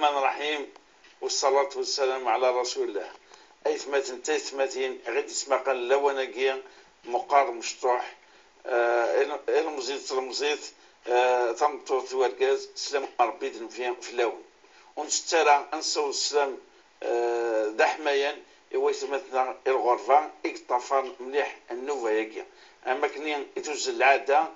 الرحمن الرحيم والصلاة والسلام على رسول الله. أي ثماتين تاي ثماتين غير تسمع قال لوناكيا مقار مشطوح المزيد المزيد ثمطوط ورقاز سلام ربي في اللون ونسترى أنسو السلام دحميا يويت مثلا الغرفة اكتفر مليح النوفا أما كنين يتوز العادة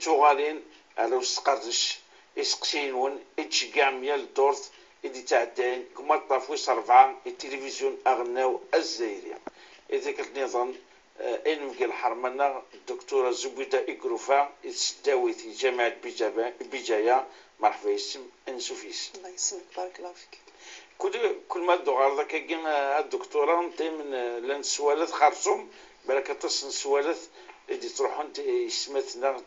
توغالين على وسقردش يسقسينون يتشقع ميال دورت إدي تعدين كما طافوس 4 التلفزيون أغناو الزايرية إذا كنت نظن إنمكي الحرمانة الدكتورة زبيدة إكروفا يتسداوي في جامعة بجاية مرحبا يسم أنسوفيس. الله يسلمك بارك الله فيك. كل ما دوغار ذاك الدكتورة دايما لان سوالات خارجهم بالك تصن سوالات اللي تروحون يسمتنا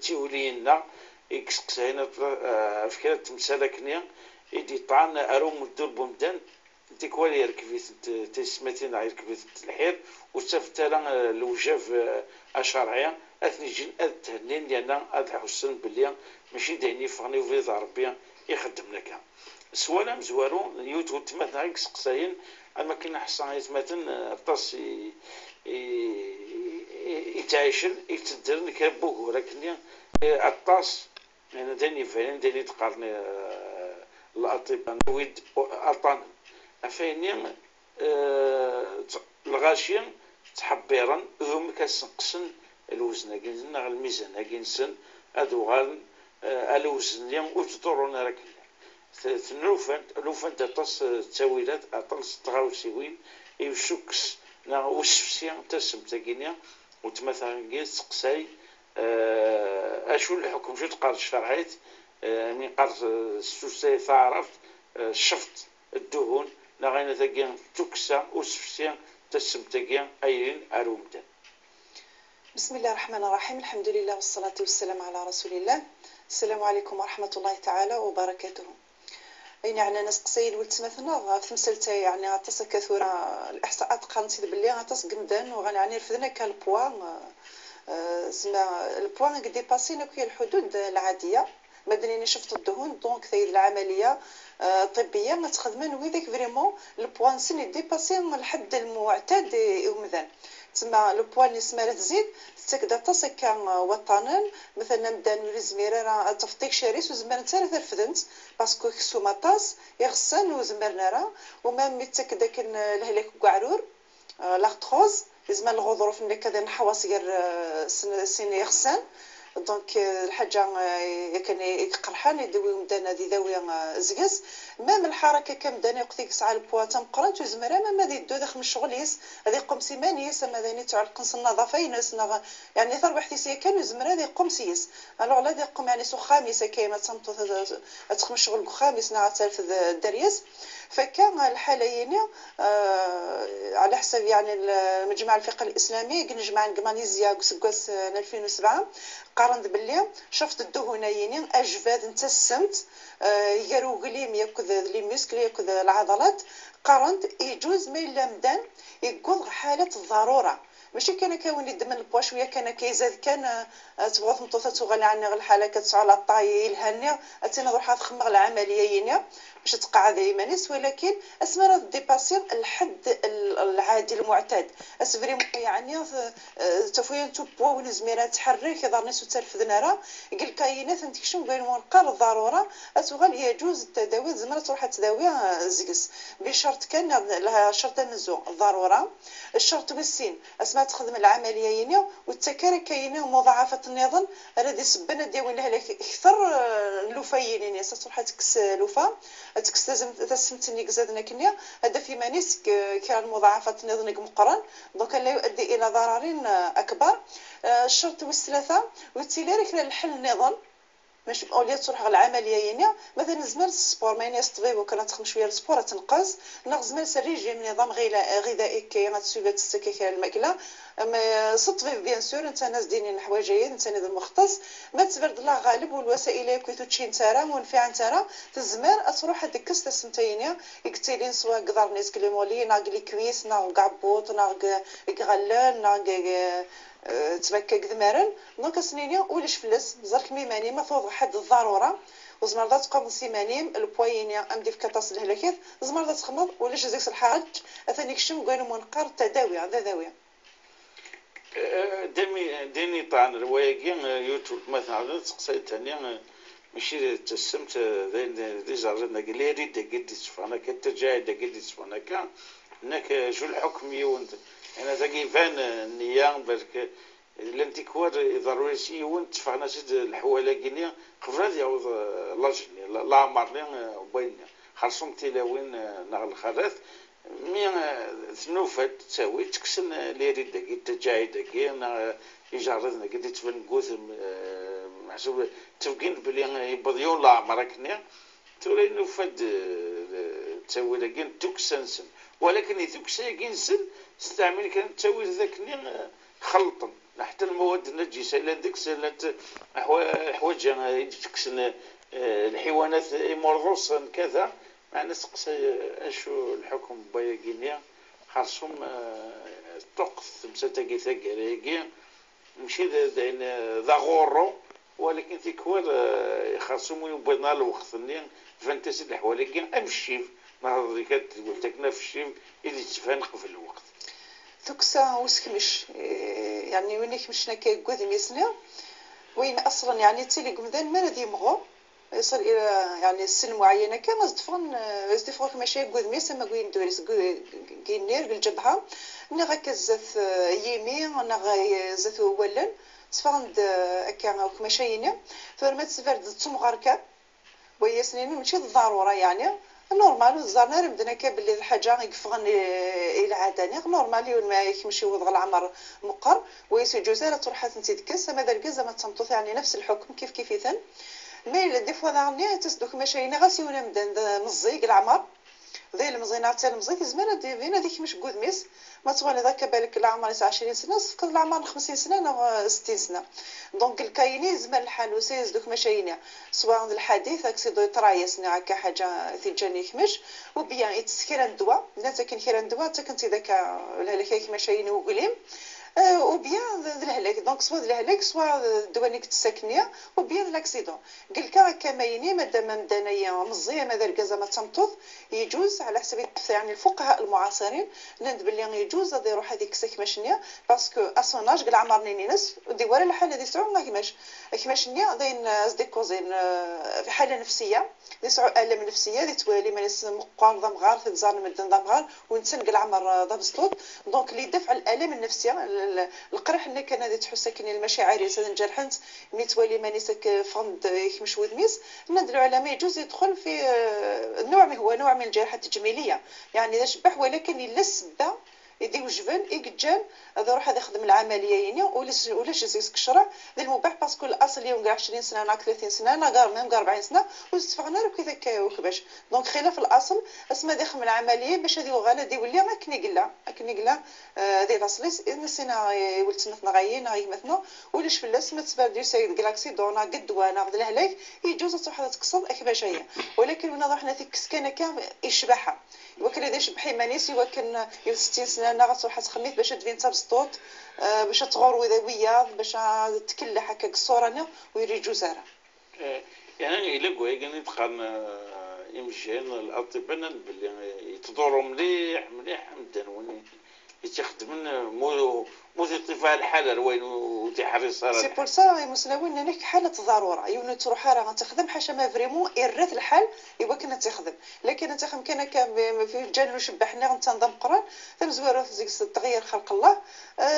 تيولينا يكسقسينا فكرة تمسالكنيا يدي طعن أروم الدور بومدان تيكوالي يركبيت تسمتين يركبيت الحير وتفترى الوجاف الشرعية أثني جن أتهنين لأن أدح حسن بليا ماشي دايني فغني وفيض ربيا يخدم لك سوالا مزوارو يوتيوب تمثل هاك سقساين أما كنا حسن يتمثل الطاس يتعايشن يتدرن كابوه ولكن الطاس يعني داني فين داني تقارني الأطباء نويد أطان أفيني الغاشين تحبيرا هم كسنقسن الوزن كنسن الميزان كنسن أدوغال الوزن اليوم وتدورون راك لوفان تطس تاويلات أطلس تغاوسيوين يوشوكس نا وسفسيان تسم تاكينيا وتمثلا كيس تقساي أشو الحكم شو تقار الشرعيت من قار السوسي تعرف شفت الدهون نغينا تاكين توكسا وسفسيان تسم تاكين أيين أرومدا. بسم الله الرحمن الرحيم، الحمد لله والصلاة والسلام على رسول الله. السلام عليكم ورحمة الله تعالى وبركاته. يعني أنا سقسيل ولتمثلنا في مسلتة يعني غطاس كثورة الإحصاءات قالت باللي غطاس قمدان وغنعني رفدنا كالبوان سما البوان قد ديباسينا كي الحدود العادية مادني شفت الدهون دونك ثايد العملية طبية ما تخدمن ويديك فريمون البوان سن ديباسين الحد المعتاد يومذان تسمى البوان اللي سما تزيد تكدا تصك كان وطنان مثلا نبدا نوري زميره تفطيك شريس وزمر تاع رفدنت باسكو خصو مطاس يغسل وزمرنا راه وما ميتك داك الهلاك كعرور لاختروز لازم الغضروف اللي كذا نحواس غير سن يغسل دونك الحاجه كان يقرحان يدوي مدانا داوي زقاس مام الحركه كمداني وقتي ساعه البوا تمقران تزمرا ما دي دو داخل الشغل يس هذه قم سيمانيه سما ذاني تاع القنص النظافه ينس يعني ثر وحدي كانوا زمرا ذي قم سيس الو لا ذي قم يعني سو خامسه كاينه تمطو تخم الشغل خامس نهار ثالث الدريس فكان الحاليين على حسب يعني المجمع الفقه الاسلامي نجمع ماليزيا كسكاس 2007 قارنت باللي شفت الدهونيين اجفاد نتا السمت يقرو قليم ياكل لي مسكل ياكل العضلات قارنت يجوز ما الا مدان يقول حاله الضروره ماشي كان كاين الدم البوا شويه كان كيزاد كان تبغى تمطوطه تغلى عنا الحاله كتسعى على الطاي الهنيه اتينا نروح تخمغ العمليه ينيا باش تقعد يمانيس ولكن اسمرا ديباسي الحد العادي المعتاد اسفري يعني تفوين تو بوا ونزميره تحرك يضرني سو ترفدنا راه قال كاينات انت شنو قالوا نقال الضروره اتغال يجوز التداوي زمره تروح تداوي زقس بشرط كان لها شرط النزو الضروره الشرط بالسين اسمها تخدم العمليه ينيا والتكارك كاينه مضاعفه النظام راه سبنا داوي لها اكثر لوفايين يعني تروح تكس لوفا تكس لازم تسمتني زادنا كنيا هذا في مانيس كان مضاعفات نظام مقرن دونك لا يؤدي الى ضرر اكبر الشرط والثلاثه والتيلارك الحل النظام مش اوليات تروح على العمليه يعني مثلا زمر السبور ما يستطيع وكانت تخم شويه السبور تنقص نغزمر الريجيم نظام غذائي كي غتسوي تستكيك الماكله سطفي بيان سور انت ناس دينين حوايجيه انت نظام مختص ما تبرد الله غالب والوسائل كيتو تشين ترى منفعه ترى تزمر تروح هذيك كسته سمتينيا يكتيلين سوا قدر ناس كليمولي ناقلي كويس ناق قعبوط ناق غلان ناق تبكى قدمارن دونك سنينيا وليش فلس زرك ميماني ما توضح حد الضروره وزمر ذات قام سيمانيم البوينيا ام ديف كاطاس الهلاكات زمر ذات خمض ولا زيك الحاج اثاني كشم قالوا منقر تداوي هذا داويه ديني طعن رواية يوتيوب مثلا تقصيت ثانية ماشي تسمت ذي زارنا قال لي ريد قد تسفانا كترجع قد تسفانا كان هناك شو الحكم يوند انا تاقي فان النيام برك لنتي كوار ضروري شي يوند تسفانا شد الحواله كينيا قبل يعوض لاجني لا عمرني بيني خرصوم تلاوين نغل خرث مي ثنوفت تساوي تكسن لي ريد داكي تجاي داكي انا يجرد قد تبان قوث محسوب تفكين بلي يبضيون لا عمركني تولي نفد تسوي لكن تكسنسن ولكن يتكسى كينسن استعمل كان تسوي ذاكني خلطا حتى المواد النجسة لا ديكس لا حوايج تكسن الحيوانات مرضوصا كذا مع نسقسي اشو الحكم بايا كينيا خاصهم الطقس مساتاكي ثقاليكي ماشي ذا غورو ولكن تيكوار خاصهم يبنى الوقت اللي فانتسي الحوالي امشي نهار ذيك قلت لك نفشي اللي تفانق في الوقت ثكسا وسكمش يعني وين يكمشنا كيقود ميسنا وين اصلا يعني تيلي قمدان ما ندي مغو يصل الى يعني السن معينه كما زدفون ماشي يقود ميس ما قوين دوريس كينير بالجبهه نغا كزث يمين نغا زث ولن تفاند كان ماشينا فرمات سفرد تمغركا ويسنين ماشي ضروره يعني نورمال الزرنا بدنا كابل الحاجه يقفغن الى عاداني نورمال يوم ما يمشي وضغ العمر مقر ويسي جزيره تروح تنتكس ماذا الكزه ما تصمتوث يعني نفس الحكم كيف يثن مي دي فوا دارني تصدق ماشينا غاسيونا مدن مزيق العمر ذي المزينه حتى المزيق زمان دينا ديك مش قود ميس ما تبغي ذاك بالك العمر 20 سنه صفق العمر 50 سنه ولا 60 سنه دونك الكاينين زمان الحال وسيز دوك ماشينا سواء الحديث اكسيدو يترايسنا هكا حاجه ثيجاني كمش وبيان يتسكر الدواء لا تكن خير الدواء تكنتي ذاك الهلاك ماشيين وقليم وبيان الهلاك دونك سوا الهلاك سوا الدوانيك تسكنيه وبيان لاكسيدون قلكا كمايني مادام مدانيه مزيه ماذا الكازا ما تمطوط يجوز على حسب يعني الفقهاء المعاصرين ند بلي يجوز هذا يروح هذيك سكماشنيا باسكو اسوناج قال عمرني ناس ودي ورا الحال هذه سعو ما كيماشنيا داين ازديكوزين في حاله نفسيه يسعو الم نفسيه اللي توالي ما ناس مقام ضمغار في الزار مدن ضمغار ونتسنق العمر ضبسطوط دونك اللي يدفع الالم النفسيه القرح اللي كان هذه تحس كني المشاعر يسد جرحنت ملي توالي مانيسك فند يكمش ودميس ندلو على ما يجوز يدخل في هو نوع من الجراحات التجميليه يعني اذا شبح ولكن الا سبه يدي وجبان يقجان هذا روح هذا يخدم العمليه يعني ولا يزيس كشرع للمباح باسكو الاصل يوم 20 سنه انا 30 سنه انا قار ميم 40 سنه واستفقنا راه كذا وكباش دونك خلاف الاصل اسما داخل العمليه باش هذه وغاله دي ولي ما كني قلا هذه الاصل نسينا ولت مثنا غايين هاي مثنا ولاش فلاس ما تبادلوا سيد جلاكسي دونا قد وانا غد الهلاك يجوز تروح تكسر اكباش هي ولكن من روحنا تكسكانه كان يشبحها وكان هذا شبحي مانيسي وكان 60 سنه انا غتروح تخميت باش تدفين تبسطوط باش تغور وياض باش تكلح هكاك الصوره ويري جزاره يعني الا كوي تقارن يمشين الاطباء باللي يتدوروا مليح مدانوني يتخدمن مو تطيفها الحاله وين وتحرص سي بور سا مسلمين انك حاله ضروره يوني تروح راه تخدم حاجه ما فريمون يرث الحال يبقى كنا تخدم لكن انت كان في جانب شبحنا تنظم قران ثم زويره في تغيير خلق الله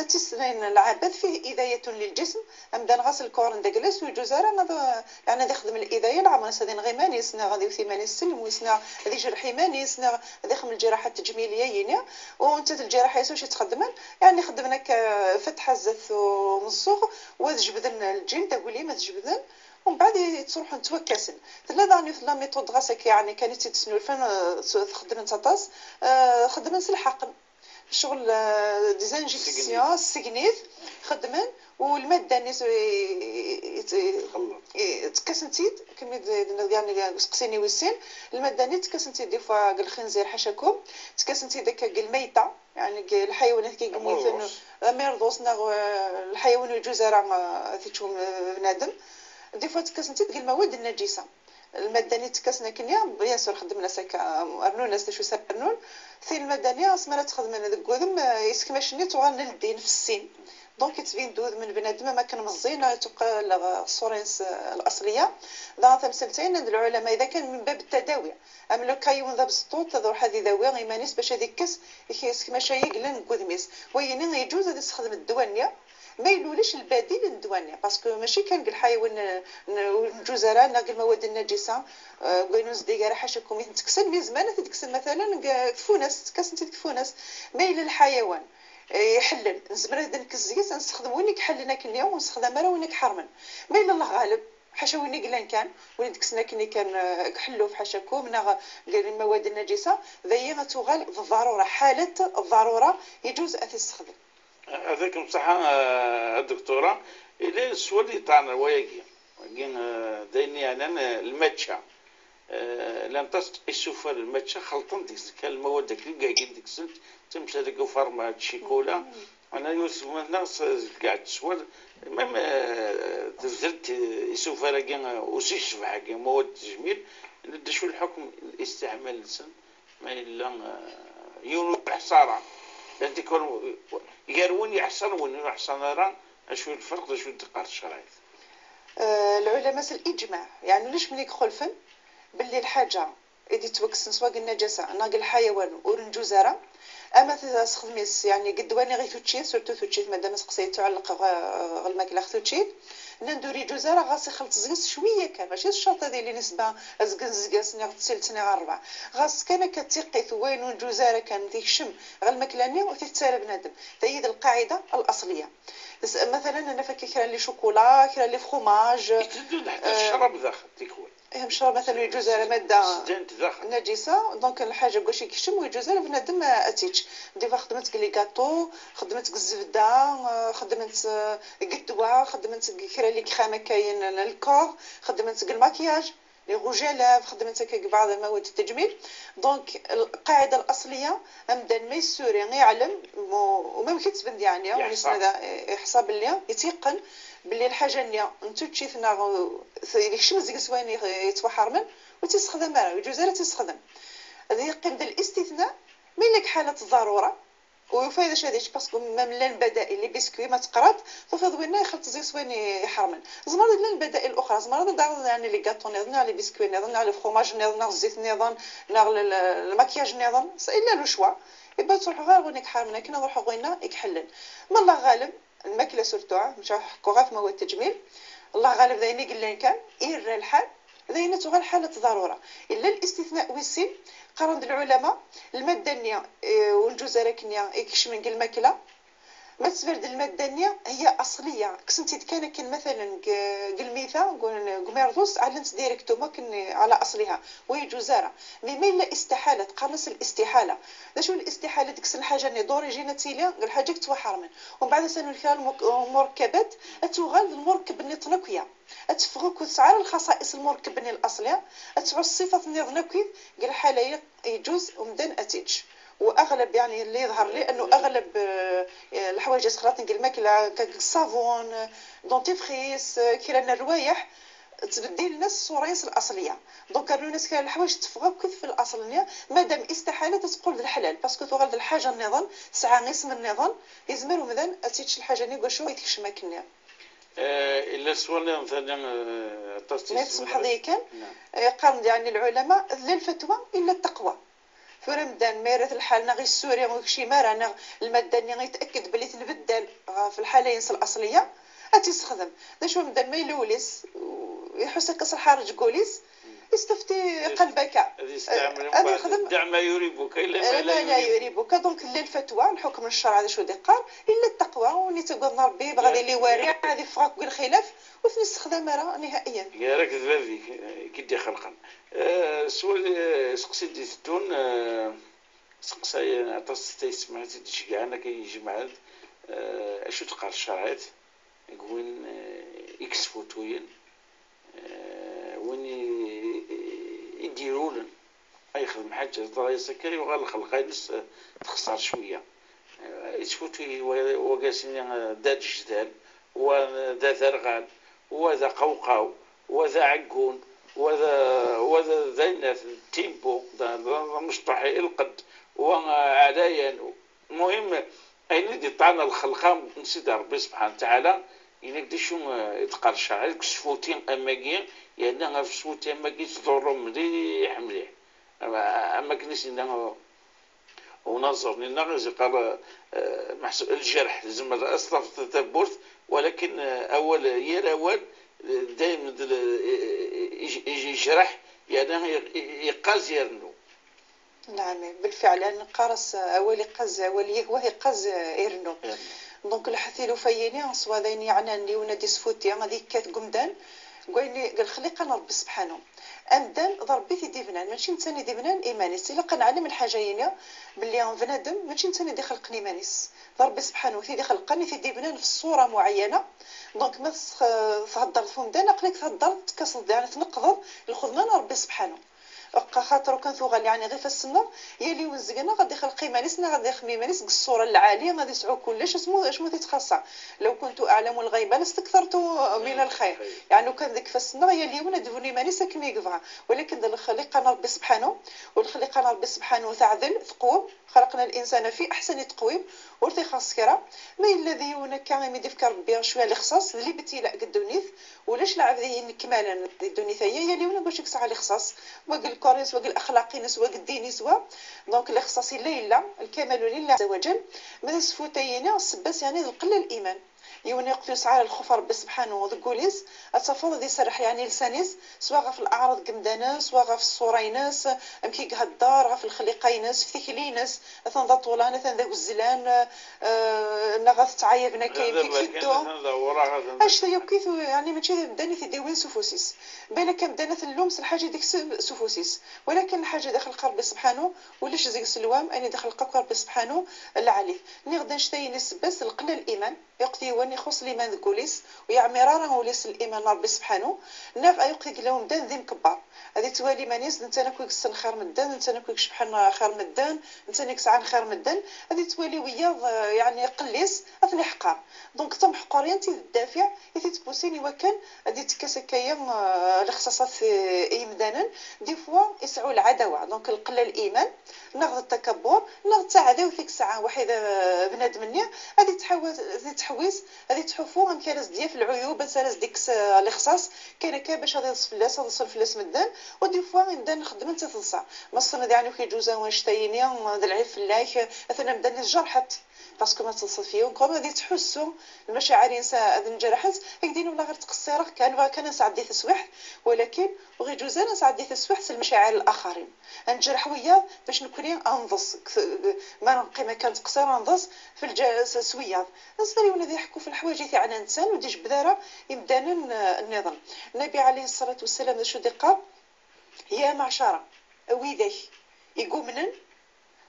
تسنين العبث فيه اذايه للجسم امدان غسل كورن دجلس وجزاره هذا يعني يخدم الاذايه العمر سدين غيماني سنا غادي ثمانين السلم وسنا هذه جرحي ماني سنا هذه من الجراحات التجميليه يعني وانت الجراحه واش تخدمن يعني خدمنا فتحه الزث ومصوغ وتجبدن الجلد اقول ما تجبدن ومن بعد تروح نتوكسن ثلاثه لا ميثود غاسك يعني كانت تسنو الفن تخدم تطاس خدمن سلحق شغل ديزانجيكسيون السكنيت خدمن والماده نيس تكسنتيد كمي يعني سقسيني ويسين الماده نيت تكسنتيد دي فوا الخنزير حشاكم تكسنتيد داك الميته يعني الحيوانات كيقوموا ميرضوس الحيوان الجزر تيتشوم بنادم دي فوا تكسنتيد المواد النجسه المدني تكاسنا كنيا بيان سور خدمنا ساكا ارنون ناس شو سارنون ثين المدنيه اسمها تخدمنا ذك قدم يسكماشني توغال للدين في السين دونك تبين دود من بنادم ما كان مزينا تبقى الصورينس الاصليه ذا تمثلتين عند العلماء اذا كان من باب التداوي ام لو كايون ذا بسطوط تذور هذه ذاوي ايمانيس باش هذيك كس يسكما شايق لن قدميس وين يجوز هذا يستخدم الدوانيه ما يلولش البديل للدوانيه باسكو ماشي كان الحيوان الجزراء ناقل المواد النجسه كوينوز ديغا حاشاكم يتكسل مي زمان تتكسل مثلا كفونس تكاس انت كفونس ما الى الحيوان يحلل نزمر هذا الكزيس نستخدم وينك حلنا كنيا ونستخدم راه وينك حرمن ما الى الله غالب حاشا وين قلان كان وين دكسنا كني كان كحلو في حاشاكو من المواد النجسه ذي غتوغال بالضروره حاله الضروره يجوز ان تستخدم هذاك بصح الدكتوره الى السؤال تاعنا وياكي دايني انا الماتشا لم تشوف الماتشا خلطن ديك المواد اللي كاع ديك السنت تمشي هذيك فارما الشيكولا انا يوسف من الناس قاعد تسول ميم تزلت يشوف راكي وسيش بحاجه مواد تجميل ندشو الحكم الاستعمال السن ما الا يونو حصاره انت كون يقالون يحصل وين يحصل راه شو الفرق شو الدقه الشرعيه العلماء الاجماع يعني ليش ملي خلفن باللي الحاجه اللي توكس سواء النجاسه ناقل الحيوان ورنجوزاره اما تستخدميس يعني قدواني غير توتشي سورتو توتشي مادام سقسيت تعلق الماكله توتشي ندوري جزاره غاس خلط زقس شويه كان ماشي الشرط هذه اللي نسبه زقس نغتسلتني غربع غاس كان كتيقيت وين جزاره كان ديك الشم غير الماكلاني وتتسالى بنادم هي القاعده الاصليه مثلا انا فكي كرا لي شوكولا كرا لي فروماج حتى الشراب داخل تيكون مشروع مثلا يجوز على ماده نجسه دونك الحاجه كلشي كيشم ويجوز على بنادم اتيتش ديما خدمت لي كاطو خدمت الزبده خدمت قدوه خدمت كرا لي كريمه كاين الكور خدمت الماكياج لي روجيلاف خدمت هكا بعض المواد التجميل دونك القاعده الاصليه امدان ما يسوري يعلم وما يمكن تبند يعني ونسنا حساب اللي يتيقن باللي الحاجه اللي انت تشيثنا يكشم زيك سواني يتوحر من وتستخدم راه يجوز راه تستخدم هذه قيمه الاستثناء من لك حاله الضروره وفايده شاديش باسكو ميم البدائل لي بسكوي ما تقرات ففض وين يخلط زيك سواني يحرمن زمر البدائل الاخرى زمر دار يعني لي غاطو نظن لي بسكوي نظن على الفرماج نظن الزيت نظن الماكياج نظن الا لو شوا يبقى تروح غير غنيك حرمنا كنا نروحوا غينا يكحلن ما الله غالب الماكله سورتو مش حكوا غير في مواد التجميل الله غالب ذايني قال كان ير الحال ذاينه تغال حاله ضروره الا الاستثناء ويسين قرن العلماء الماده النيه والجزره كنيا يكش من الماكله ما تسبرد الماده النيه هي اصليه كسنتي كان مثلا قلميثه قميرضوس علنت ديريكتو ما كن على اصلها وهي جزاره مي لا استحاله تقرنس الاستحاله شو الاستحاله ديك الحاجه اللي دوريجينا تيليا قال حاجه توحرمن ومن بعد سنو المركبات اتوغال المركب النطنقيه اتفغك وتسعر الخصائص المركب الاصليه اتبع الصفه النظنقي قال حاليا يجوز ومدن اتيج واغلب يعني اللي يظهر لي انه اغلب الحوايج سخرات نقول الماكله كالصابون دونتيفريس كيرانا الروايح تبدل الناس الصوريس الاصليه دونك الناس كاين الحوايج تفغك في الاصليه مادام استحاله تقول الحلال باسكو تغلد الحاجه النظام ساعه اسم النظام يزمروا مثلا اتيتش الحاجه اللي قشو يتكش ما كنا الا سؤال مثلا تصديق محضي كان قام يعني العلماء للفتوى الا التقوى في رمضان ميرث الحال نغي السوريا وكشي مارانا الماده اللي غيتاكد بلي تنبدل في الحاله ينسى الاصليه اتستخدم شو رمضان ما يلوليس يحس كسر حارج كوليس استفتي قلبك هذا يخدم دع ما يريبك الا ما لا يريبك دونك الفتوى الحكم الشرعي هذا شو ديقار الا التقوى وني تقول ربي بغادي لي وارع هذه فراق بالخلاف وفي استخدام راه نهائيا يا راك ذبابي كي خلقا سؤال سقسي ديتون سقسي عطاس سمعتي تشجعنا كيجمع اشو تقار الشرعيات يقولون اكس فوتوين وين يديرولن اي خدم حاجه طريقه سكري وغال الخلق ينس تخسر شويه يتفوتي وقاسين داد جدال وذا ثرغال وذا قوقاو وذا عقون وذا ذينا في التيمبو مشطحي القد وعليا. المهم أين دي طعنا الخلقام نسيت ربي سبحانه وتعالى ينقدر شو يتقرشع عليك سفوتين أماكين يعني أنا في سفوتين أماكين تضروا مليح مليح أما كنيس إنه ونظر للنغز قال محسوب الجرح لازم أصلا في التثبت ولكن أول هي الأول دائما يجرح يعني يقاز يرنو. نعم بالفعل أن قارس أولي قز أولي وهي قز إرنو. دونك الحثيلو فيني سوا ذين يعني اللي ونادي سفوتي غادي كات قمدان قويني قال خليق انا ربي سبحانه امدان ضربي في ديبنان ماشي نتاني ديبنان ايمانيس الا قنعلم الحاجه هنا باللي بنادم ماشي نتاني دي خلقني ايمانيس ضربي سبحانه في خلقني في ديبنان في الصوره معينه. دونك ما تهضر فمدان قليك تهضر تكسل يعني تنقض الخدمان ربي سبحانه خاطر كان ثوغل يعني غير في السنه يلي وزقنا غادي يخلق ايمانيسنا غادي يخمي ايمانيس الصوره العاليه غادي يسعو كلش اسمو تيتخصى. لو كنت اعلم الغيب لاستكثرت من الخير يعني كان ذيك في السنه يلي ونا دفني ايمانيس كمي يقفها ولكن الخليقه ربي سبحانه والخليقه ربي سبحانه تعدل تقوم خلقنا الانسان في احسن تقويم ورثي خاص كرا ما الذي هنا كان يدفكر ربي شويه الاخصاص اللي بتيلا قدونيث ولاش لعب ذي كمالا الدنيا يلي ونا باش يكسع الاخصاص وقال الكوريس وقال الاخلاقي نس وقال الديني سوا. دونك الاختصاص لله الكمال لله عز وجل من سفوتينا السباس يعني القله الايمان يوني يقتلس على الخفر ربي سبحانه وذكوليس التفاضل دي سرح يعني لسانيس سواء في الاعراض قمداناس سواء في الصوريناس امكي قهدار في الخليقيناس في ثكليناس ثنضا طولان ثنذا وزلان نغث تعايبنا كيف كدو اش يبكيث يعني ماشي بداني في ديوين سفوسيس بالك بدانا في اللومس الحاجه ديك سفوسيس ولكن الحاجه داخل قلب سبحانه ولاش زيك السلوام اني داخل قلب سبحانه العلي نغدا نشتي نسبس القلة الايمان يقتي وني يخص الايمان ذكوليس ويعمرارا وليس الايمان ربي سبحانه ناف يقتي لهم دان ذي مكبر هذه توالي مانيس انت انا كويك السن خير من الدان انت انا كويك شبحان خير من الدان انت انا كسعان خير من الدان هذه توالي وياض يعني قليس اثني حقار دونك تم حقارين تي الدافع يتي تبوسيني وكان هذه تكاسكايا الاختصاصات اي مدانا دي فوا يسعوا العداوه دونك القله الايمان ناخذ التكبر ناخذ التعداوه فيك ساعه واحده بنادم مني هذه تحويس هذه تحفو غير كارس ديال في العيوب سالس ديك الاختصاص كاين باش هذا الفلاس هذا الفلاس مدان ودي فوا نبدا نخدم انت تنصع مصنا يعني كي جوزا واشتيني هذا العيب في الله اثنا نبدا نجرحت باسكو ما تصل فيهم كون غادي تحسوا المشاعر الانسان هذا انجرحت هكدين ولا غير تقصيره كان نسعد دي تسويح ولكن وغي جوزا نسعد دي تسويح المشاعر الاخرين نجرح وياه باش نكون انضص ما نقي ما كانت قصيره نضص في الجلسه سويا نصري ولا يحكوا في الحوايج تاع الانسان وديش بذاره يبدانا النظام النبي عليه الصلاه والسلام شو دقه يا معشره ويدي يقومن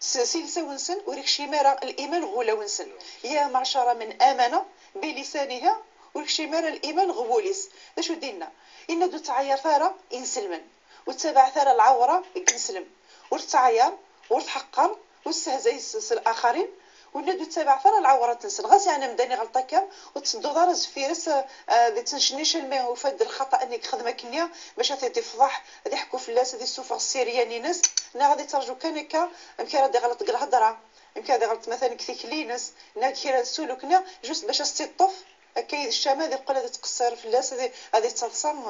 سلسة ونسن وريكشي مرا الإيمان غولا ونسن يا معشرة من آمنة بلسانها وريكشي مرا الإيمان غوليس شو دينا إن دو تعير ثارة إنسلمن وتتبع ثارة العورة إنسلم ورتعير ورتحقر واستهزي الآخرين وندو تتبع ثارة العورة تنسل غاز يعني مداني غلطاك وتصدو دار زفيرس ذي تنشنيش الماء وفاد الخطأ انك خدمة كنيا باش هاتي فضح هذي يحكوا في الناس هذي السوفة السيرياني ناس نا غادي ترجو كانك يمكن هادي غلط قال هضره يمكن هادي غلط مثلا كثيكلينس نا كيرا سولوكنا جوست باش استيطف كاين الشام هذه يقول هذه تقصر في اللاس هذه تصلصم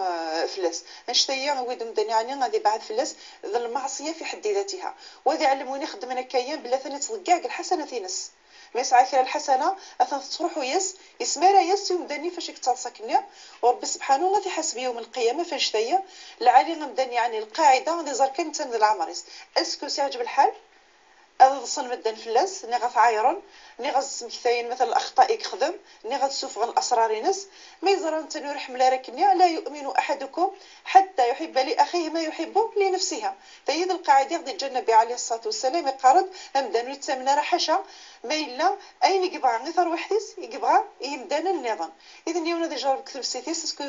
في اللاس نشتيا ويد مدني يعني غادي بعد في اللاس المعصيه في حد ذاتها وهذه علموني خدمنا كاين بلا ثاني تلقاك الحسنه ناس ما يسعى كرا الحسنه اثن تروحوا يسمارا يس ومدني فاش يتصلصكني وربي سبحانه غادي يحاسب يوم القيامه فاش تايا العالي غمدني يعني القاعده غادي زار كان تن العمريس اسكو سيعجب الحال هذا صن مدن فلاس ني غتعايرون ني غتسمكثاين مثلا الاخطاء يخدم ني غتسوفغ الاسرار ناس ما يزران انت نرحم لا ركنيا لا يؤمن احدكم حتى يحب لاخيه ما يحب لنفسها فهذه القاعده ديال النبي عليه الصلاه والسلام يقارب همدان يتسمنا رحشه ما الا اين يقبع غير وحديس يقبع يمدان النظام اذا يونا دي جرب كتب سيتيس اسكو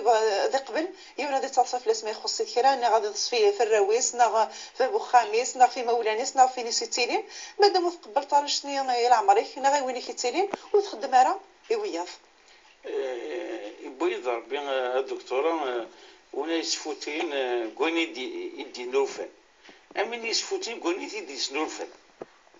ذي قبل يونا دي تصف لاس ما يخص كيرا ني غادي تصفيه في الراويس نا في بوخاميس نا في مولانيس نا في نسيتيلين مادام تقبل طارشني يا عمري نا غير ويني كيتيلين وتخدم راه يوياف يبغي يضرب بين الدكتوره وناس فوتين قوني يدي نوفن أمين يسفوتين قوني يدي سنورفن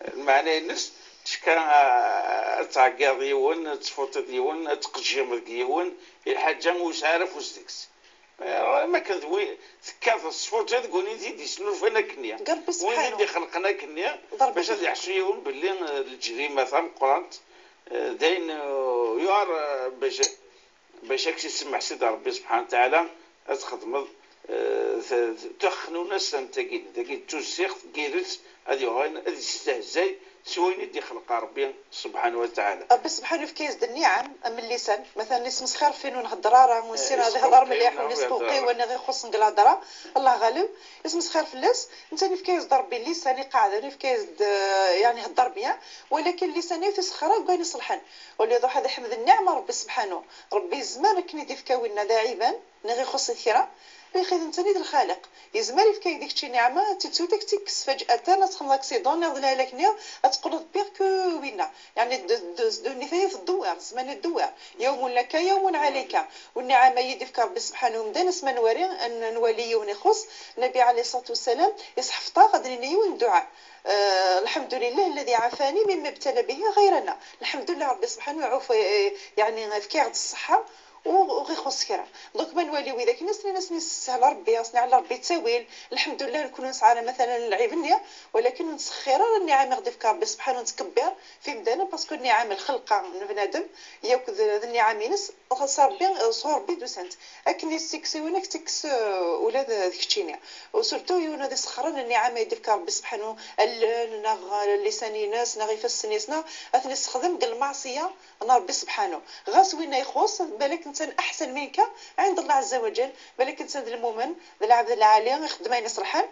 المعنى الناس تشكا تعقاض يون تفوتد يون تقجم يون الحاجة مش عارف واش ديكس ما كذوي تكاث الصفوت هذا قولي يدي سنورفن كنيا قلبي سبحانه وين خلقنا كنيا باش هاد يحشيون باللي الجريمة ثم قرانت داين يار باش هكشي تسمع سيدي ربي سبحانه وتعالى تخدم تخنو ناس تاكيد توسيخ كيرت هذه غاين هذه تستهزاي سوين يدي خلق ربي سبحانه وتعالى. ربي سبحانه في كيس النعم من اللسان مثلا اسم سخير فين ونهضرارا ونسير هذا هضر مليح ونسبوقي وانا غير خص نقول هضره الله غالب اسم سخير في اللس نتاني في كيس ضربي اللساني قاعده في كيس يعني هضر بيان ولكن لساني في سخره كاين يصلحن ولي هذا حمد النعمه ربي سبحانه ربي زمان كني دي في كاوينا داعبا غير خص الثرى بيخيد نتاني الخالق يزمر في كاي ديك شي نعمه تتوتك تكس فجاه تخلق اكسيدون يضلها لك نيا تقول بيغ كو وينا يعني دو نفايه في الدوار زمان الدوار يوم لك يوم عليك والنعمه يدي في ربي سبحانه ومدان اسم نوري ان نولي ونخص النبي عليه الصلاه والسلام يصحف طاقه يون دعاء الحمد لله الذي عافاني مما ابتلى به غيرنا الحمد لله ربي سبحانه يعوف يعني في كيعد الصحه وغي خص كرا دونك ما نوليو اذا كنا ناس على ربي اصنع على ربي تاويل الحمد لله نكون نسعى مثلا العيبنيا ولكن نسخر النعم غادي في ربي سبحانه نتكبر في مدانا باسكو النعم الخلقه من بنادم ياك النعم ينس صار بين صور بيدو سنت اكني سيكسيونك تكس ولاد ديكتشينيا وسورتو يونا دي سخرنا النعم يدي في ربي سبحانه اللسان ناس نغي فسنيسنا اثني استخدم المعصيه ربي سبحانه غاس وين يخص بالك انسان احسن منك عند الله عز وجل بالك انسان المؤمن العبد العالي يخدم يصلحان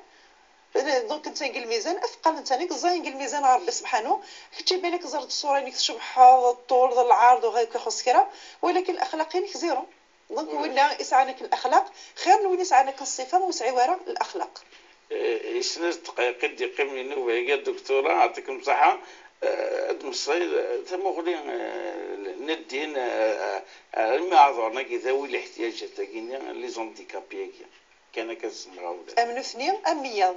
دونك انت الميزان اثقل انت نيك زاين الميزان ربي سبحانه كتجي بالك زرد الصوره نيك تشبح الطول العرض وغير كيخص كرا ولكن الاخلاق نيك زيرو دونك ولا يسعانك الاخلاق خير من وين يسعانك الصفه ويسعي وراء الاخلاق إيش دقائق يقيم لي نوبه الدكتوره يعطيكم الصحه المصري تمغلي ندين المعذورنا كذا والاحتياجات تاعنا لي زونديكابي كان كنسمعوا امن اثنين امية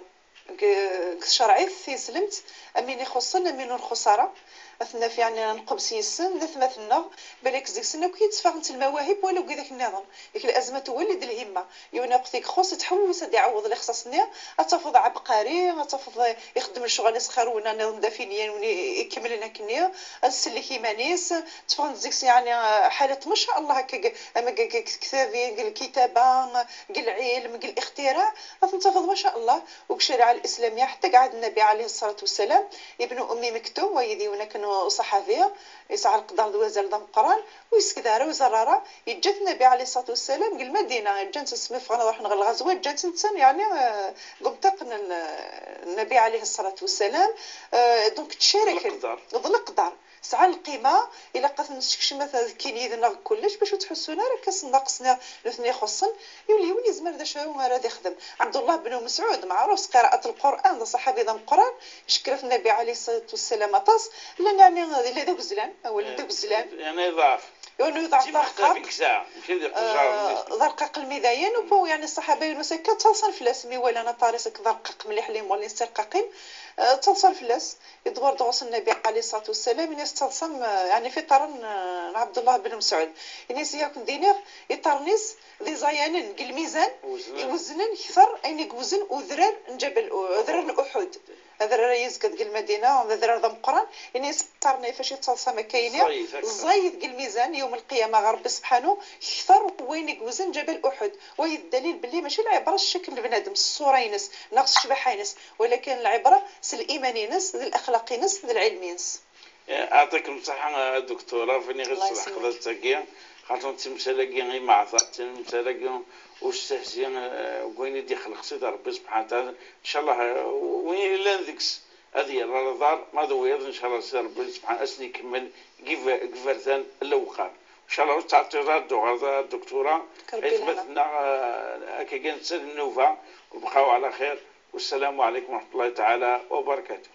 شرعي في سلمت امين يخصنا من الخساره اثنا في يعني نقبس يسن ذات مثلنا بالك زيك سنه كي تفاغنت المواهب ولا كذاك النظام ديك الازمه تولد الهمه يونا قتيك خص تحوس يعوض الاختصاص اتفض عبقري اتفض يخدم الشغل يسخرونا نظام دافينيا يكمل لنا كنيا السلك يمانيس تفاغنت زيك يعني حاله ما شاء الله هكا اما كتابين الكتابه العلم الاختراع تنتفض ما شاء الله وبالشريعه الاسلاميه حتى قعد النبي عليه الصلاه والسلام ابن امي مكتوم ويديونا كانوا صحفيه يسعى القدر دوازل دم قران ويسكداره وزراره يجت النبي عليه الصلاه والسلام قال المدينه جات اسمي فغنا روح نغ الغزوات جات انسان يعني قمتقنا النبي عليه الصلاه والسلام دونك تشارك القدر ساعه القيمه الا قات نشكش مثلا كينيدنا كلش باش تحسونا راه كاس ناقصنا الاثنين خصن يولي زمر دا شنو راه يخدم عبد الله بن مسعود معروف قراءه القران ده صحابي ذا القران يشكر في النبي عليه الصلاه والسلام طاس لا يعني اللي دوك زلان او اللي دوك زلان يعني ضعف يعني ضعف ضرقق المذاين وبو يعني الصحابه ينسك تصل في الاسمي ولا انا طارسك ضرقق مليح لي مولين استرقاقين تصل في الاس يدور دوس النبي عليه الصلاه والسلام يستلصم يعني في طرن عبد الله بن مسعود ينس ياكل دينار يطرنيس ذي زيانن الميزان يوزنن كثر اين يوزن وذرر جبل ذرر احد هذا يزقد المدينه وذرر ذم قران يعني يسترني فاش يتصل كاينه زايد الميزان يوم القيامه ربي سبحانه كثر وين يوزن جبل احد وهي الدليل باللي ماشي العبره الشكل البنادم الصوره ينس ناقص شبح ينس ولكن العبره الايمان ينس الاخلاق ينس العلم ينس. يعطيكم الصحه دكتوره فيني غير صلاح خلاص خاطر تمثالكي غير معثر تمثالكي واستهزئ وين يدي خلق سيدي ربي سبحانه وتعالى ان شاء الله وين الا ذيكس هذه الرضار ما دويض ان شاء الله سيدي ربي سبحانه اسني يكمل كيفرتان الاوقات ان شاء الله تعطي الدكتوره الدكتوره اثبتنا هكا كانت النوفه وبقاو على خير والسلام عليكم ورحمه الله تعالى وبركاته.